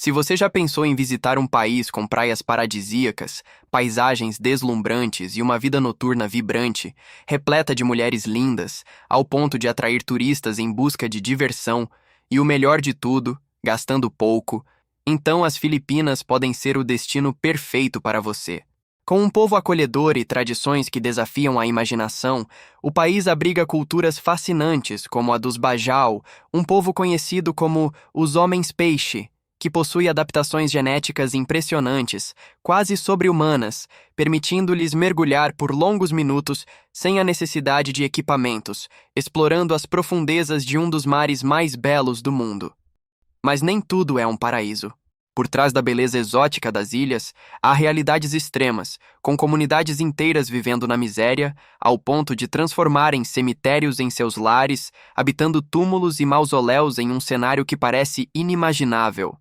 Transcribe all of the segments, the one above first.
Se você já pensou em visitar um país com praias paradisíacas, paisagens deslumbrantes e uma vida noturna vibrante, repleta de mulheres lindas, ao ponto de atrair turistas em busca de diversão, e o melhor de tudo, gastando pouco, então as Filipinas podem ser o destino perfeito para você. Com um povo acolhedor e tradições que desafiam a imaginação, o país abriga culturas fascinantes como a dos Bajau, um povo conhecido como os Homens-Peixe, que possui adaptações genéticas impressionantes, quase sobre-humanas, permitindo-lhes mergulhar por longos minutos sem a necessidade de equipamentos, explorando as profundezas de um dos mares mais belos do mundo. Mas nem tudo é um paraíso. Por trás da beleza exótica das ilhas, há realidades extremas, com comunidades inteiras vivendo na miséria, ao ponto de transformarem cemitérios em seus lares, habitando túmulos e mausoléus em um cenário que parece inimaginável.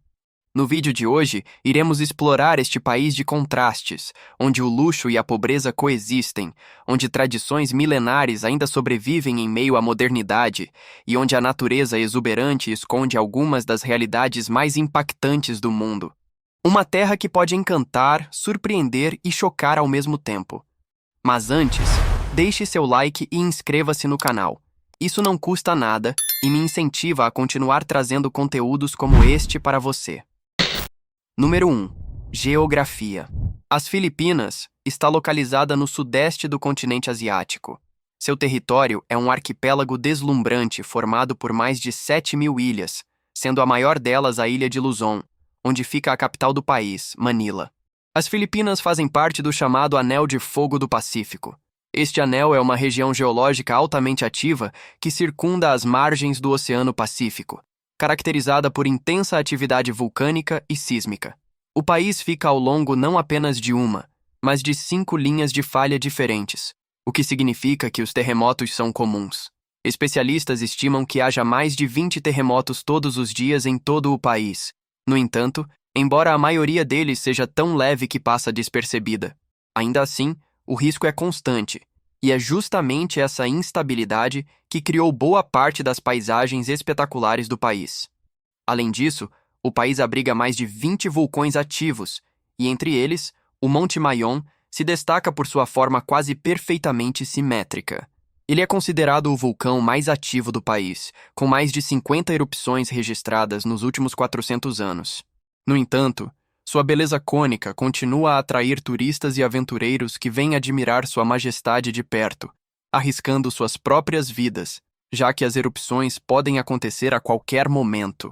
No vídeo de hoje, iremos explorar este país de contrastes, onde o luxo e a pobreza coexistem, onde tradições milenares ainda sobrevivem em meio à modernidade e onde a natureza exuberante esconde algumas das realidades mais impactantes do mundo. Uma terra que pode encantar, surpreender e chocar ao mesmo tempo. Mas antes, deixe seu like e inscreva-se no canal. Isso não custa nada e me incentiva a continuar trazendo conteúdos como este para você. Número 1. Geografia. As Filipinas está localizada no sudeste do continente asiático. Seu território é um arquipélago deslumbrante formado por mais de 7.000 ilhas, sendo a maior delas a ilha de Luzon, onde fica a capital do país, Manila. As Filipinas fazem parte do chamado Anel de Fogo do Pacífico. Este anel é uma região geológica altamente ativa que circunda as margens do Oceano Pacífico, caracterizada por intensa atividade vulcânica e sísmica. O país fica ao longo não apenas de uma, mas de 5 linhas de falha diferentes, o que significa que os terremotos são comuns. Especialistas estimam que haja mais de 20 terremotos todos os dias em todo o país. No entanto, embora a maioria deles seja tão leve que passa despercebida, ainda assim, o risco é constante, e é justamente essa instabilidade que criou boa parte das paisagens espetaculares do país. Além disso, o país abriga mais de 20 vulcões ativos, e entre eles, o Monte Mayon se destaca por sua forma quase perfeitamente simétrica. Ele é considerado o vulcão mais ativo do país, com mais de 50 erupções registradas nos últimos 400 anos. No entanto, sua beleza cônica continua a atrair turistas e aventureiros que vêm admirar sua majestade de perto, arriscando suas próprias vidas, já que as erupções podem acontecer a qualquer momento.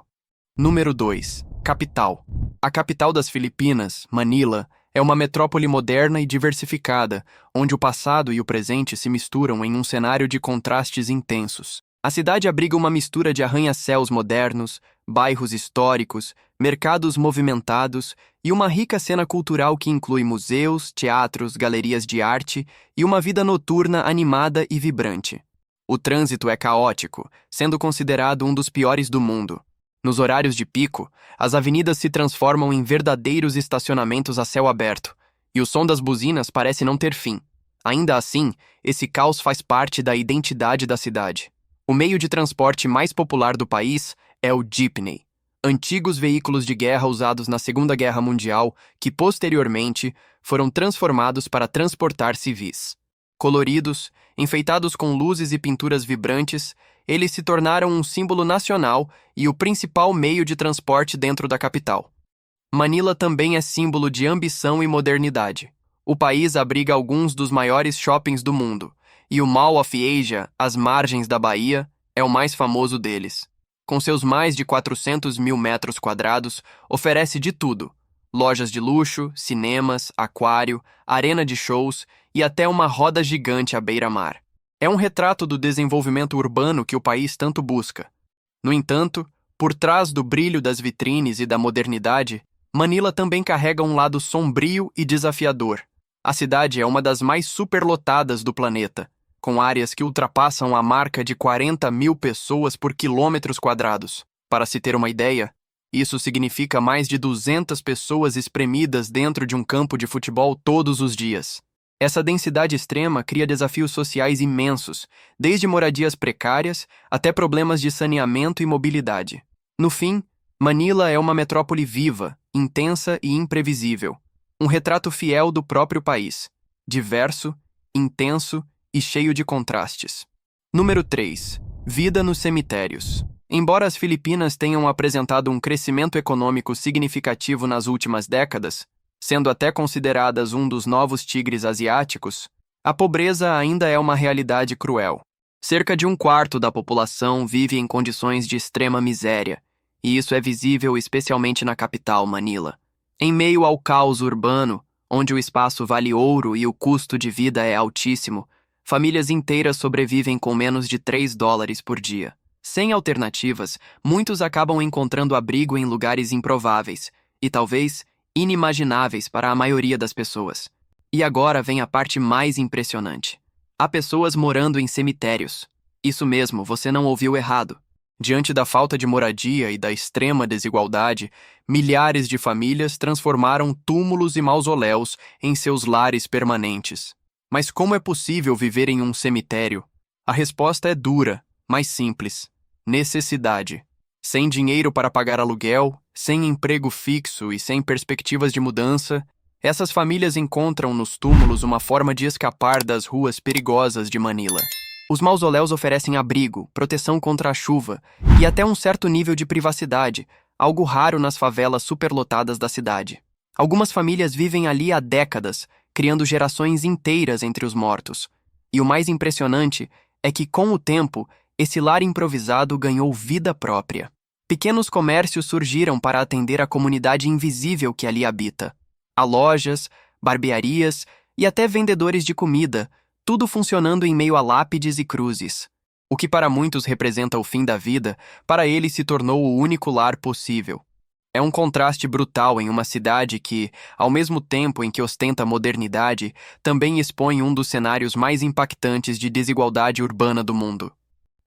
Número 2. Capital. A capital das Filipinas, Manila, é uma metrópole moderna e diversificada, onde o passado e o presente se misturam em um cenário de contrastes intensos. A cidade abriga uma mistura de arranha-céus modernos, bairros históricos, mercados movimentados e uma rica cena cultural que inclui museus, teatros, galerias de arte e uma vida noturna animada e vibrante. O trânsito é caótico, sendo considerado um dos piores do mundo. Nos horários de pico, as avenidas se transformam em verdadeiros estacionamentos a céu aberto, e o som das buzinas parece não ter fim. Ainda assim, esse caos faz parte da identidade da cidade. O meio de transporte mais popular do país é o jeepney, antigos veículos de guerra usados na Segunda Guerra Mundial que, posteriormente, foram transformados para transportar civis. Coloridos, enfeitados com luzes e pinturas vibrantes, eles se tornaram um símbolo nacional e o principal meio de transporte dentro da capital. Manila também é símbolo de ambição e modernidade. O país abriga alguns dos maiores shoppings do mundo, e o Mall of Asia, às margens da Bahia, é o mais famoso deles. Com seus mais de 400.000 metros quadrados, oferece de tudo: lojas de luxo, cinemas, aquário, arena de shows e até uma roda gigante à beira-mar. É um retrato do desenvolvimento urbano que o país tanto busca. No entanto, por trás do brilho das vitrines e da modernidade, Manila também carrega um lado sombrio e desafiador. A cidade é uma das mais superlotadas do planeta, com áreas que ultrapassam a marca de 40.000 pessoas por quilômetros quadrados. Para se ter uma ideia, isso significa mais de 200 pessoas espremidas dentro de um campo de futebol todos os dias. Essa densidade extrema cria desafios sociais imensos, desde moradias precárias até problemas de saneamento e mobilidade. No fim, Manila é uma metrópole viva, intensa e imprevisível. Um retrato fiel do próprio país. Diverso, intenso e cheio de contrastes. Número 3. Vida nos cemitérios. Embora as Filipinas tenham apresentado um crescimento econômico significativo nas últimas décadas, sendo até consideradas um dos novos tigres asiáticos, a pobreza ainda é uma realidade cruel. Cerca de 1/4 da população vive em condições de extrema miséria, e isso é visível especialmente na capital, Manila. Em meio ao caos urbano, onde o espaço vale ouro e o custo de vida é altíssimo, famílias inteiras sobrevivem com menos de $3 por dia. Sem alternativas, muitos acabam encontrando abrigo em lugares improváveis e talvez inimagináveis para a maioria das pessoas. E agora vem a parte mais impressionante. Há pessoas morando em cemitérios. Isso mesmo, você não ouviu errado. Diante da falta de moradia e da extrema desigualdade, milhares de famílias transformaram túmulos e mausoléus em seus lares permanentes. Mas como é possível viver em um cemitério? A resposta é dura, mas simples. Necessidade. Sem dinheiro para pagar aluguel, sem emprego fixo e sem perspectivas de mudança, essas famílias encontram nos túmulos uma forma de escapar das ruas perigosas de Manila. Os mausoléus oferecem abrigo, proteção contra a chuva e até um certo nível de privacidade, algo raro nas favelas superlotadas da cidade. Algumas famílias vivem ali há décadas, criando gerações inteiras entre os mortos. E o mais impressionante é que, com o tempo, esse lar improvisado ganhou vida própria. Pequenos comércios surgiram para atender a comunidade invisível que ali habita. Há lojas, barbearias e até vendedores de comida, tudo funcionando em meio a lápides e cruzes. O que para muitos representa o fim da vida, para eles se tornou o único lar possível. É um contraste brutal em uma cidade que, ao mesmo tempo em que ostenta modernidade, também expõe um dos cenários mais impactantes de desigualdade urbana do mundo.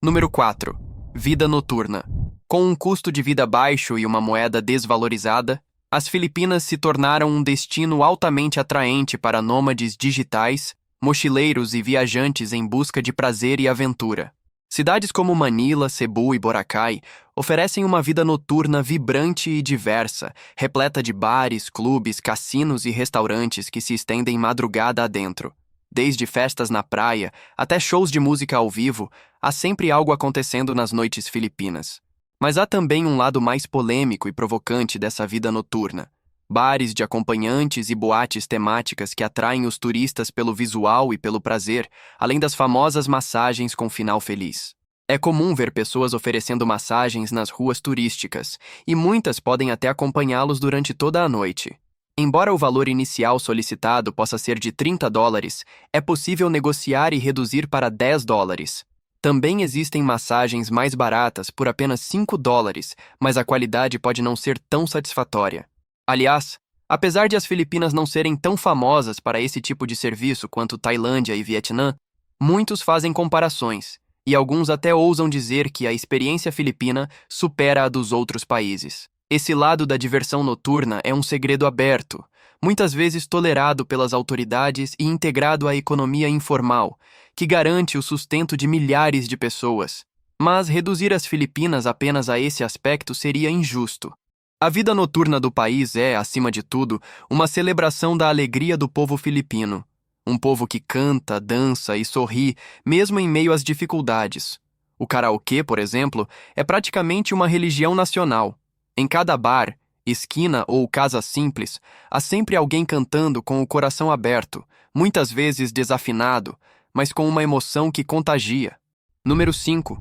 Número 4. Vida noturna. Com um custo de vida baixo e uma moeda desvalorizada, as Filipinas se tornaram um destino altamente atraente para nômades digitais, mochileiros e viajantes em busca de prazer e aventura. Cidades como Manila, Cebu e Boracay oferecem uma vida noturna vibrante e diversa, repleta de bares, clubes, cassinos e restaurantes que se estendem madrugada adentro. Desde festas na praia até shows de música ao vivo, há sempre algo acontecendo nas noites filipinas. Mas há também um lado mais polêmico e provocante dessa vida noturna. Bares de acompanhantes e boates temáticas que atraem os turistas pelo visual e pelo prazer, além das famosas massagens com final feliz. É comum ver pessoas oferecendo massagens nas ruas turísticas, e muitas podem até acompanhá-los durante toda a noite. Embora o valor inicial solicitado possa ser de $30, é possível negociar e reduzir para $10. Também existem massagens mais baratas por apenas $5, mas a qualidade pode não ser tão satisfatória. Aliás, apesar de as Filipinas não serem tão famosas para esse tipo de serviço quanto Tailândia e Vietnã, muitos fazem comparações, e alguns até ousam dizer que a experiência filipina supera a dos outros países. Esse lado da diversão noturna é um segredo aberto, muitas vezes tolerado pelas autoridades e integrado à economia informal, que garante o sustento de milhares de pessoas. Mas reduzir as Filipinas apenas a esse aspecto seria injusto. A vida noturna do país é, acima de tudo, uma celebração da alegria do povo filipino. Um povo que canta, dança e sorri, mesmo em meio às dificuldades. O karaokê, por exemplo, é praticamente uma religião nacional. Em cada bar, esquina ou casa simples, há sempre alguém cantando com o coração aberto, muitas vezes desafinado, mas com uma emoção que contagia. Número 5.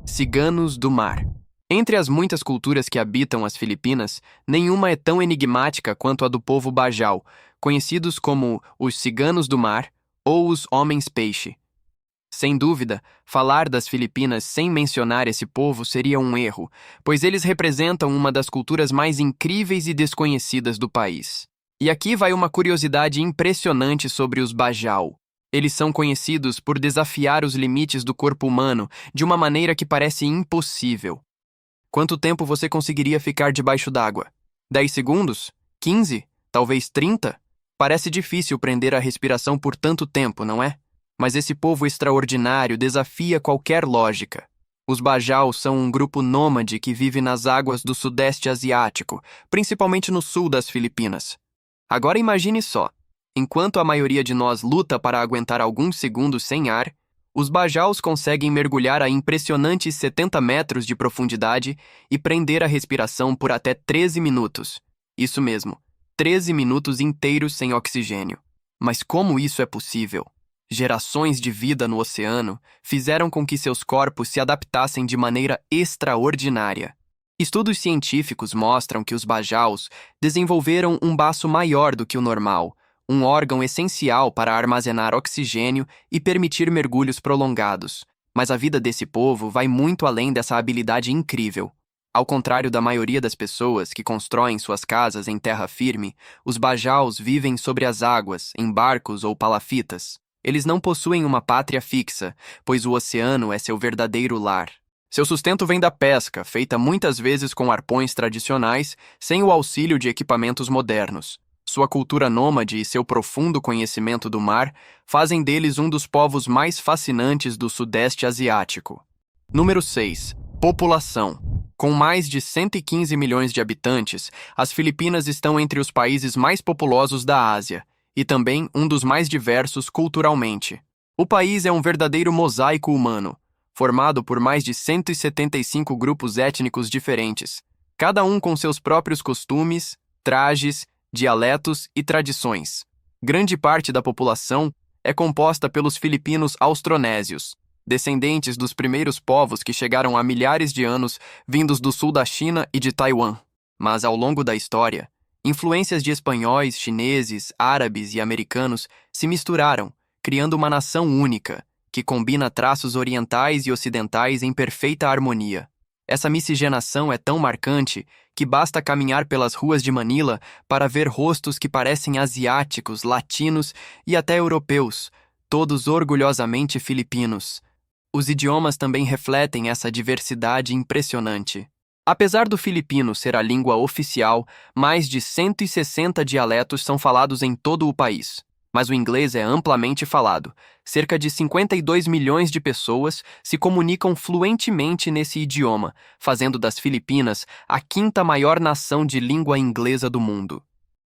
Ciganos do mar. Entre as muitas culturas que habitam as Filipinas, nenhuma é tão enigmática quanto a do povo Bajau, conhecidos como os Ciganos do Mar ou os Homens-Peixe. Sem dúvida, falar das Filipinas sem mencionar esse povo seria um erro, pois eles representam uma das culturas mais incríveis e desconhecidas do país. E aqui vai uma curiosidade impressionante sobre os Bajau. Eles são conhecidos por desafiar os limites do corpo humano de uma maneira que parece impossível. Quanto tempo você conseguiria ficar debaixo d'água? 10 segundos? 15? Talvez 30? Parece difícil prender a respiração por tanto tempo, não é? Mas esse povo extraordinário desafia qualquer lógica. Os Bajaus são um grupo nômade que vive nas águas do Sudeste Asiático, principalmente no sul das Filipinas. Agora imagine só. Enquanto a maioria de nós luta para aguentar alguns segundos sem ar, os Bajaus conseguem mergulhar a impressionantes 70 metros de profundidade e prender a respiração por até 13 minutos. Isso mesmo, 13 minutos inteiros sem oxigênio. Mas como isso é possível? Gerações de vida no oceano fizeram com que seus corpos se adaptassem de maneira extraordinária. Estudos científicos mostram que os Bajaus desenvolveram um baço maior do que o normal, um órgão essencial para armazenar oxigênio e permitir mergulhos prolongados. Mas a vida desse povo vai muito além dessa habilidade incrível. Ao contrário da maioria das pessoas que constroem suas casas em terra firme, os Bajaus vivem sobre as águas, em barcos ou palafitas. Eles não possuem uma pátria fixa, pois o oceano é seu verdadeiro lar. Seu sustento vem da pesca, feita muitas vezes com arpões tradicionais, sem o auxílio de equipamentos modernos. Sua cultura nômade e seu profundo conhecimento do mar fazem deles um dos povos mais fascinantes do Sudeste Asiático. Número 6. População. Com mais de 115 milhões de habitantes, as Filipinas estão entre os países mais populosos da Ásia, e também um dos mais diversos culturalmente. O país é um verdadeiro mosaico humano, formado por mais de 175 grupos étnicos diferentes, cada um com seus próprios costumes, trajes, dialetos e tradições. Grande parte da população é composta pelos filipinos austronésios, descendentes dos primeiros povos que chegaram há milhares de anos vindos do sul da China e de Taiwan. Mas ao longo da história, influências de espanhóis, chineses, árabes e americanos se misturaram, criando uma nação única, que combina traços orientais e ocidentais em perfeita harmonia. Essa miscigenação é tão marcante que basta caminhar pelas ruas de Manila para ver rostos que parecem asiáticos, latinos e até europeus, todos orgulhosamente filipinos. Os idiomas também refletem essa diversidade impressionante. Apesar do filipino ser a língua oficial, mais de 160 dialetos são falados em todo o país. Mas o inglês é amplamente falado. Cerca de 52 milhões de pessoas se comunicam fluentemente nesse idioma, fazendo das Filipinas a quinta maior nação de língua inglesa do mundo.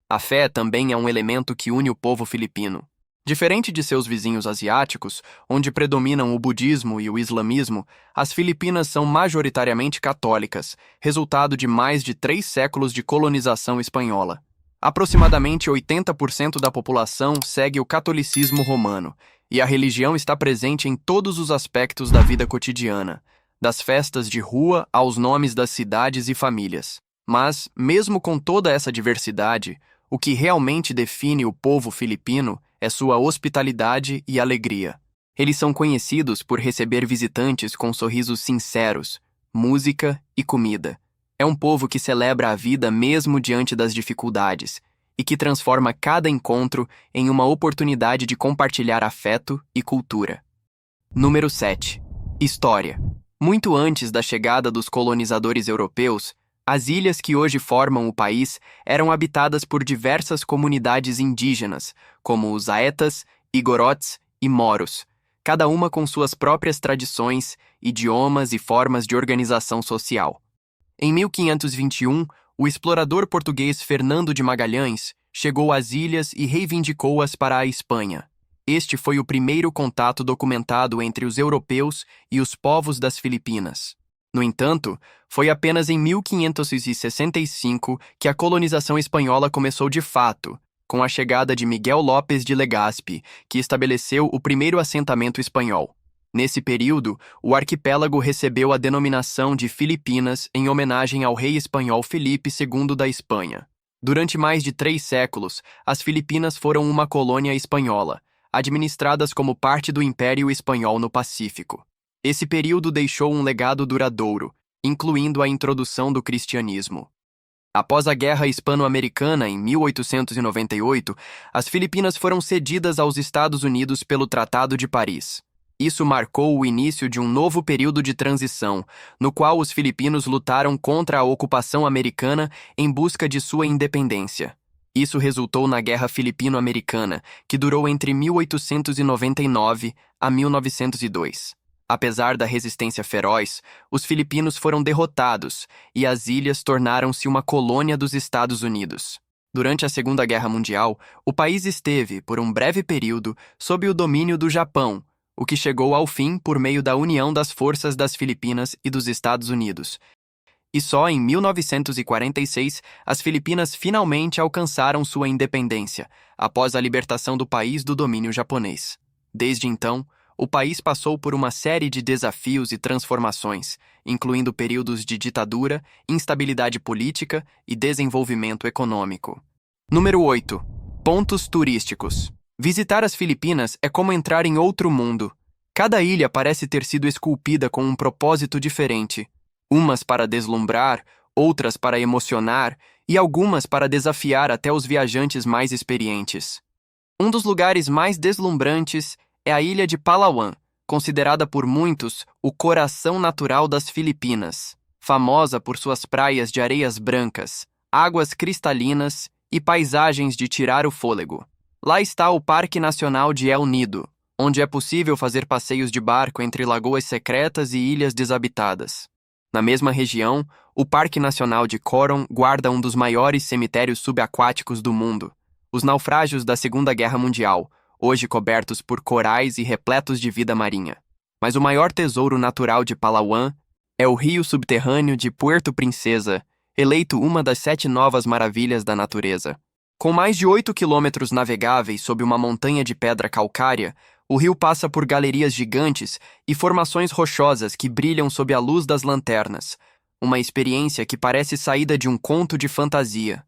A fé também é um elemento que une o povo filipino. Diferente de seus vizinhos asiáticos, onde predominam o budismo e o islamismo, as Filipinas são majoritariamente católicas, resultado de mais de 3 séculos de colonização espanhola. Aproximadamente 80% da população segue o catolicismo romano, e a religião está presente em todos os aspectos da vida cotidiana, das festas de rua aos nomes das cidades e famílias. Mas, mesmo com toda essa diversidade, o que realmente define o povo filipino é sua hospitalidade e alegria. Eles são conhecidos por receber visitantes com sorrisos sinceros, música e comida. É um povo que celebra a vida mesmo diante das dificuldades e que transforma cada encontro em uma oportunidade de compartilhar afeto e cultura. Número 7. História. Muito antes da chegada dos colonizadores europeus, as ilhas que hoje formam o país eram habitadas por diversas comunidades indígenas, como os Aetas, Igorotes e Moros, cada uma com suas próprias tradições, idiomas e formas de organização social. Em 1521, o explorador português Fernando de Magalhães chegou às ilhas e reivindicou-as para a Espanha. Este foi o primeiro contato documentado entre os europeus e os povos das Filipinas. No entanto, foi apenas em 1565 que a colonização espanhola começou de fato, com a chegada de Miguel López de Legazpi, que estabeleceu o primeiro assentamento espanhol. Nesse período, o arquipélago recebeu a denominação de Filipinas em homenagem ao rei espanhol Felipe II da Espanha. Durante mais de 3 séculos, as Filipinas foram uma colônia espanhola, administradas como parte do Império Espanhol no Pacífico. Esse período deixou um legado duradouro, incluindo a introdução do cristianismo. Após a Guerra Hispano-Americana, em 1898, as Filipinas foram cedidas aos Estados Unidos pelo Tratado de Paris. Isso marcou o início de um novo período de transição, no qual os filipinos lutaram contra a ocupação americana em busca de sua independência. Isso resultou na Guerra Filipino-Americana, que durou entre 1899 a 1902. Apesar da resistência feroz, os filipinos foram derrotados e as ilhas tornaram-se uma colônia dos Estados Unidos. Durante a Segunda Guerra Mundial, o país esteve, por um breve período, sob o domínio do Japão, o que chegou ao fim por meio da união das forças das Filipinas e dos Estados Unidos. E só em 1946 as Filipinas finalmente alcançaram sua independência, após a libertação do país do domínio japonês. Desde então, o país passou por uma série de desafios e transformações, incluindo períodos de ditadura, instabilidade política e desenvolvimento econômico. Número 8. Pontos turísticos. Visitar as Filipinas é como entrar em outro mundo. Cada ilha parece ter sido esculpida com um propósito diferente. Umas para deslumbrar, outras para emocionar e algumas para desafiar até os viajantes mais experientes. Um dos lugares mais deslumbrantes é a ilha de Palawan, considerada por muitos o coração natural das Filipinas, famosa por suas praias de areias brancas, águas cristalinas e paisagens de tirar o fôlego. Lá está o Parque Nacional de El Nido, onde é possível fazer passeios de barco entre lagoas secretas e ilhas desabitadas. Na mesma região, o Parque Nacional de Coron guarda um dos maiores cemitérios subaquáticos do mundo, os naufrágios da Segunda Guerra Mundial, hoje cobertos por corais e repletos de vida marinha. Mas o maior tesouro natural de Palawan é o rio subterrâneo de Puerto Princesa, eleito uma das 7 novas maravilhas da natureza. Com mais de 8 quilômetros navegáveis sob uma montanha de pedra calcária, o rio passa por galerias gigantes e formações rochosas que brilham sob a luz das lanternas, uma experiência que parece saída de um conto de fantasia.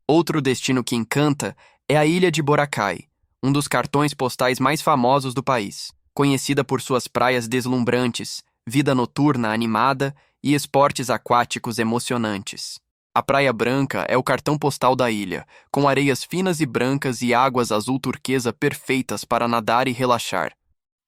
Outro destino que encanta é a ilha de Boracay, um dos cartões postais mais famosos do país, conhecida por suas praias deslumbrantes, vida noturna animada e esportes aquáticos emocionantes. A Praia Branca é o cartão postal da ilha, com areias finas e brancas e águas azul turquesa perfeitas para nadar e relaxar.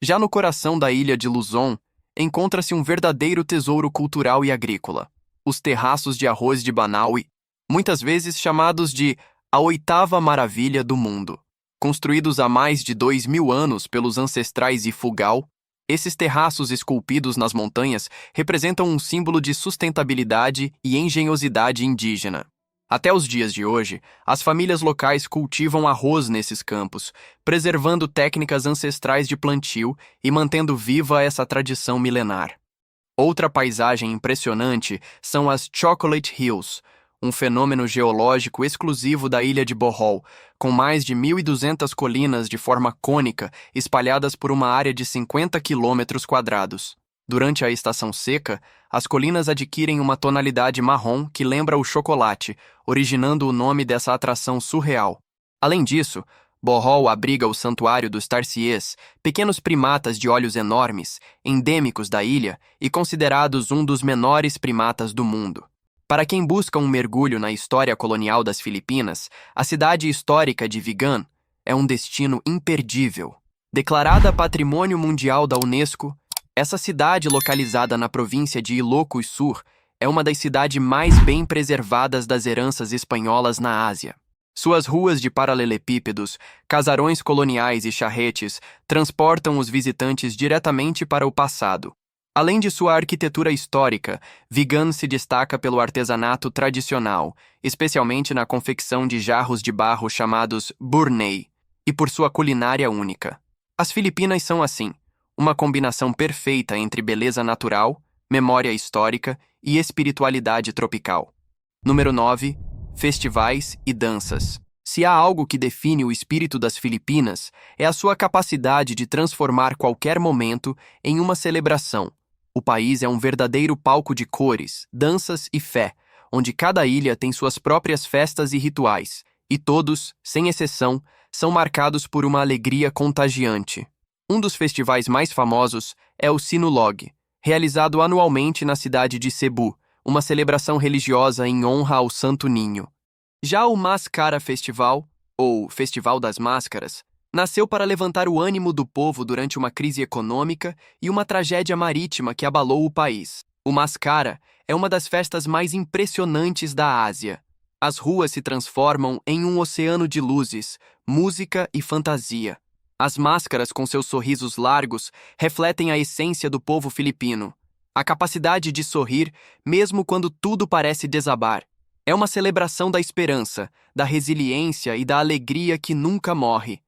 Já no coração da ilha de Luzon, encontra-se um verdadeiro tesouro cultural e agrícola, os terraços de arroz de Banaue, muitas vezes chamados de a 8ª maravilha do mundo. Construídos há mais de 2.000 anos pelos ancestrais Ifugao, esses terraços esculpidos nas montanhas representam um símbolo de sustentabilidade e engenhosidade indígena. Até os dias de hoje, as famílias locais cultivam arroz nesses campos, preservando técnicas ancestrais de plantio e mantendo viva essa tradição milenar. Outra paisagem impressionante são as Chocolate Hills, um fenômeno geológico exclusivo da ilha de Bohol, com mais de 1.200 colinas de forma cônica espalhadas por uma área de 50 km². Durante a estação seca, as colinas adquirem uma tonalidade marrom que lembra o chocolate, originando o nome dessa atração surreal. Além disso, Bohol abriga o Santuário dos Tarsiers, pequenos primatas de olhos enormes, endêmicos da ilha e considerados um dos menores primatas do mundo. Para quem busca um mergulho na história colonial das Filipinas, a cidade histórica de Vigan é um destino imperdível. Declarada Patrimônio Mundial da Unesco, essa cidade localizada na província de Ilocos Sur é uma das cidades mais bem preservadas das heranças espanholas na Ásia. Suas ruas de paralelepípedos, casarões coloniais e charretes transportam os visitantes diretamente para o passado. Além de sua arquitetura histórica, Vigan se destaca pelo artesanato tradicional, especialmente na confecção de jarros de barro chamados burnei, e por sua culinária única. As Filipinas são assim, uma combinação perfeita entre beleza natural, memória histórica e espiritualidade tropical. Número 9. Festivais e danças. Se há algo que define o espírito das Filipinas, é a sua capacidade de transformar qualquer momento em uma celebração. O país é um verdadeiro palco de cores, danças e fé, onde cada ilha tem suas próprias festas e rituais, e todos, sem exceção, são marcados por uma alegria contagiante. Um dos festivais mais famosos é o Sinulog, realizado anualmente na cidade de Cebu, uma celebração religiosa em honra ao Santo Ninho. Já o Mascara Festival, ou Festival das Máscaras, nasceu para levantar o ânimo do povo durante uma crise econômica e uma tragédia marítima que abalou o país. O Mascara é uma das festas mais impressionantes da Ásia. As ruas se transformam em um oceano de luzes, música e fantasia. As máscaras, com seus sorrisos largos, refletem a essência do povo filipino. A capacidade de sorrir, mesmo quando tudo parece desabar. É uma celebração da esperança, da resiliência e da alegria que nunca morre.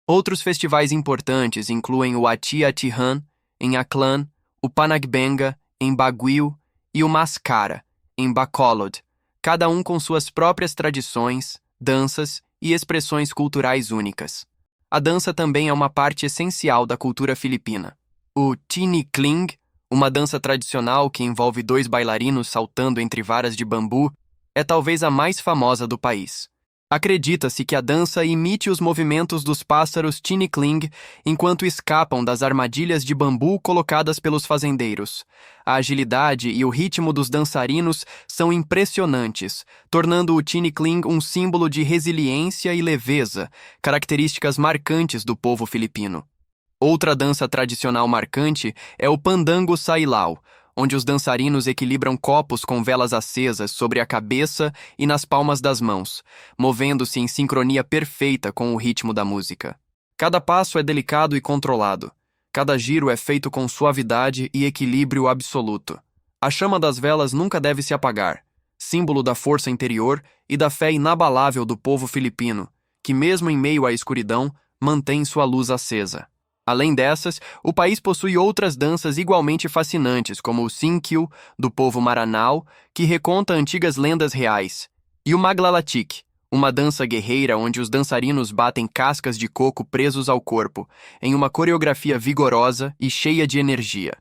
Outros festivais importantes incluem o Ati-Atihan, em Aklan, o Panagbenga, em Baguio, e o Mascara, em Bacolod, cada um com suas próprias tradições, danças e expressões culturais únicas. A dança também é uma parte essencial da cultura filipina. O Tinikling, uma dança tradicional que envolve dois bailarinos saltando entre varas de bambu, é talvez a mais famosa do país. Acredita-se que a dança imite os movimentos dos pássaros tinikling enquanto escapam das armadilhas de bambu colocadas pelos fazendeiros. A agilidade e o ritmo dos dançarinos são impressionantes, tornando o tinikling um símbolo de resiliência e leveza, características marcantes do povo filipino. Outra dança tradicional marcante é o pandango sailao, onde os dançarinos equilibram copos com velas acesas sobre a cabeça e nas palmas das mãos, movendo-se em sincronia perfeita com o ritmo da música. Cada passo é delicado e controlado. Cada giro é feito com suavidade e equilíbrio absoluto. A chama das velas nunca deve se apagar, símbolo da força interior e da fé inabalável do povo filipino, que mesmo em meio à escuridão, mantém sua luz acesa. Além dessas, o país possui outras danças igualmente fascinantes, como o Sinkyu, do povo Maranao, que reconta antigas lendas reais, e o Maglalatik, uma dança guerreira onde os dançarinos batem cascas de coco presos ao corpo, em uma coreografia vigorosa e cheia de energia.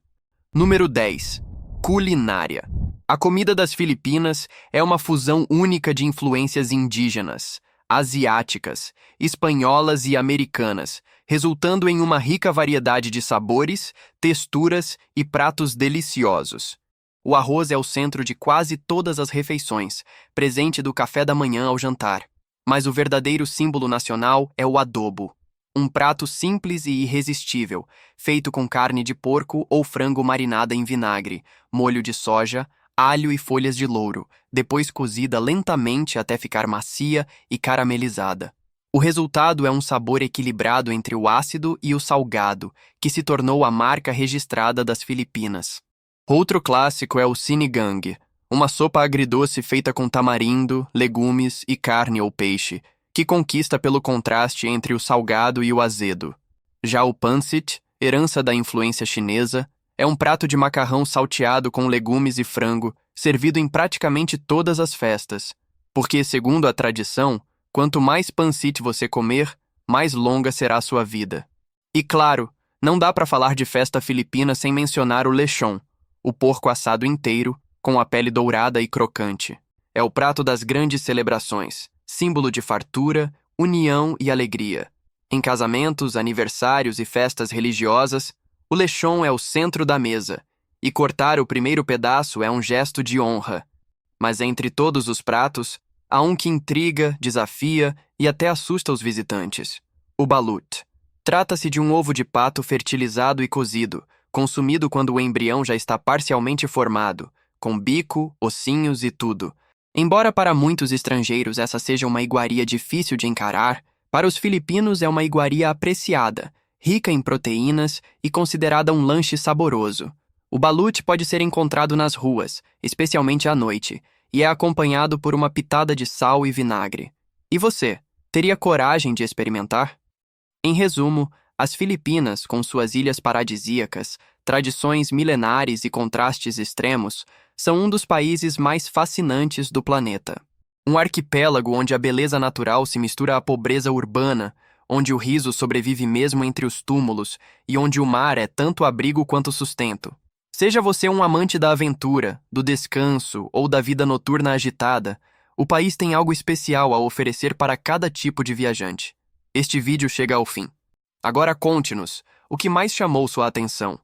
Número 10. Culinária. A comida das Filipinas é uma fusão única de influências indígenas, asiáticas, espanholas e americanas, resultando em uma rica variedade de sabores, texturas e pratos deliciosos. O arroz é o centro de quase todas as refeições, presente do café da manhã ao jantar. Mas o verdadeiro símbolo nacional é o adobo, um prato simples e irresistível, feito com carne de porco ou frango marinada em vinagre, molho de soja, alho e folhas de louro, depois cozida lentamente até ficar macia e caramelizada. O resultado é um sabor equilibrado entre o ácido e o salgado, que se tornou a marca registrada das Filipinas. Outro clássico é o sinigang, uma sopa agridoce feita com tamarindo, legumes e carne ou peixe, que conquista pelo contraste entre o salgado e o azedo. Já o pancit, herança da influência chinesa, é um prato de macarrão salteado com legumes e frango, servido em praticamente todas as festas, porque, segundo a tradição, quanto mais pancit você comer, mais longa será a sua vida. E claro, não dá para falar de festa filipina sem mencionar o lechon, o porco assado inteiro, com a pele dourada e crocante. É o prato das grandes celebrações, símbolo de fartura, união e alegria. Em casamentos, aniversários e festas religiosas, o lechon é o centro da mesa, e cortar o primeiro pedaço é um gesto de honra. Mas entre todos os pratos, há um que intriga, desafia e até assusta os visitantes: o balut. Trata-se de um ovo de pato fertilizado e cozido, consumido quando o embrião já está parcialmente formado, com bico, ossinhos e tudo. Embora para muitos estrangeiros essa seja uma iguaria difícil de encarar, para os filipinos é uma iguaria apreciada, rica em proteínas e considerada um lanche saboroso. O balut pode ser encontrado nas ruas, especialmente à noite, e é acompanhado por uma pitada de sal e vinagre. E você, teria coragem de experimentar? Em resumo, as Filipinas, com suas ilhas paradisíacas, tradições milenares e contrastes extremos, são um dos países mais fascinantes do planeta. Um arquipélago onde a beleza natural se mistura à pobreza urbana, onde o riso sobrevive mesmo entre os túmulos e onde o mar é tanto abrigo quanto sustento. Seja você um amante da aventura, do descanso ou da vida noturna agitada, o país tem algo especial a oferecer para cada tipo de viajante. Este vídeo chega ao fim. Agora conte-nos, o que mais chamou sua atenção?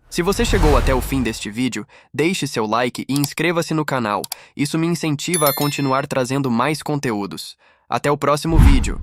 Se você chegou até o fim deste vídeo, deixe seu like e inscreva-se no canal. Isso me incentiva a continuar trazendo mais conteúdos. Até o próximo vídeo.